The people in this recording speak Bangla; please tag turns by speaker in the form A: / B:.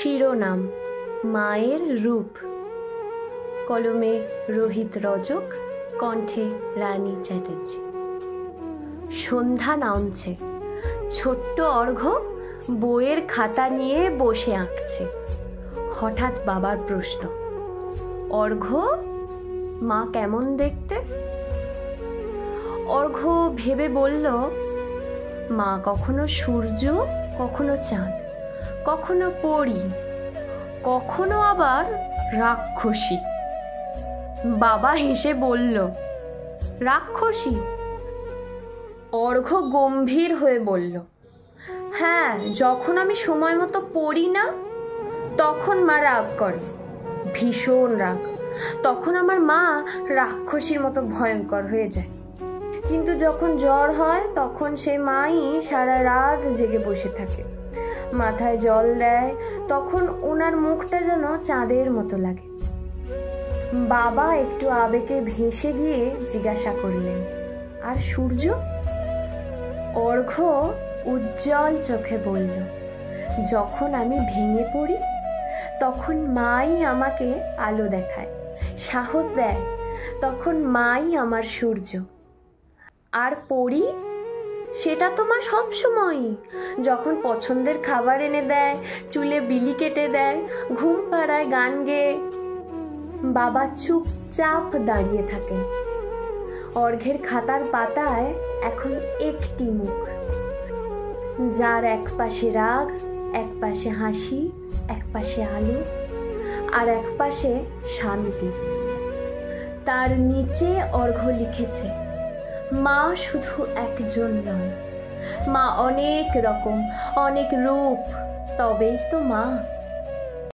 A: শিরোনাম মায়ের রূপ। কলমে রোহিত রজক, কণ্ঠে রানী চ্যাটার্জি। সন্ধ্যা নামছে, ছোট্ট অর্ঘ্য বইয়ের খাতা নিয়ে বসে আঁকছে। হঠাৎ বাবার প্রশ্ন, অর্ঘ্য, মা কেমন দেখতে? অর্ঘ্য ভেবে বলল, মা কখনো সূর্য, কখনো চাঁদ, কখনো পরী, কখনো আবার রাক্ষসী। বাবা হেসে বলল, রাক্ষসী? অর্ঘ্য গম্ভীর হয়ে বলল, হ্যাঁ, যখন আমি সময় মতো পড়ি না তখন মা রাগ করে, ভীষণ রাগ। তখন আমার মা রাক্ষসীর মতো ভয়ঙ্কর হয়ে যায়। কিন্তু যখন জ্বর হয় তখন সে মাই সারা রাত জেগে বসে থাকে, মাথায় জল দেয়। তখন ওনার মুখটা যেন চাঁদের মতো লাগে। বাবা একটু আবেগে ভেসে গিয়ে জিজ্ঞাসা করলেন, আর সূর্য? অর্ঘ্য উজ্জ্বল চোখে বলল, যখন আমি ভেঙে পড়ি তখন মাই আমাকে আলো দেখায়, সাহস দেয়। তখন মাই আমার সূর্য। আর পড়ি? সেটা তো মা সবসময়ই, যখন পছন্দের খাবার এনে দেয়, চুলে বিলি কেটে দেয়, ঘুম পাড়ায় গান গেয়ে। বাবা চুপচাপ দাঁড়িয়ে থাকেন। অর্ঘ্যের খাতার পাতায় এখন একটি মুখ, যার এক পাশে রাগ, এক পাশে হাসি, এক পাশে আলো, আর এক পাশে শান্তি। তার নিচে অর্ঘ্য লিখেছে, মা শুধু একজন নয়, মা অনেক রকম, অনেক রূপ, তবেই তো মা।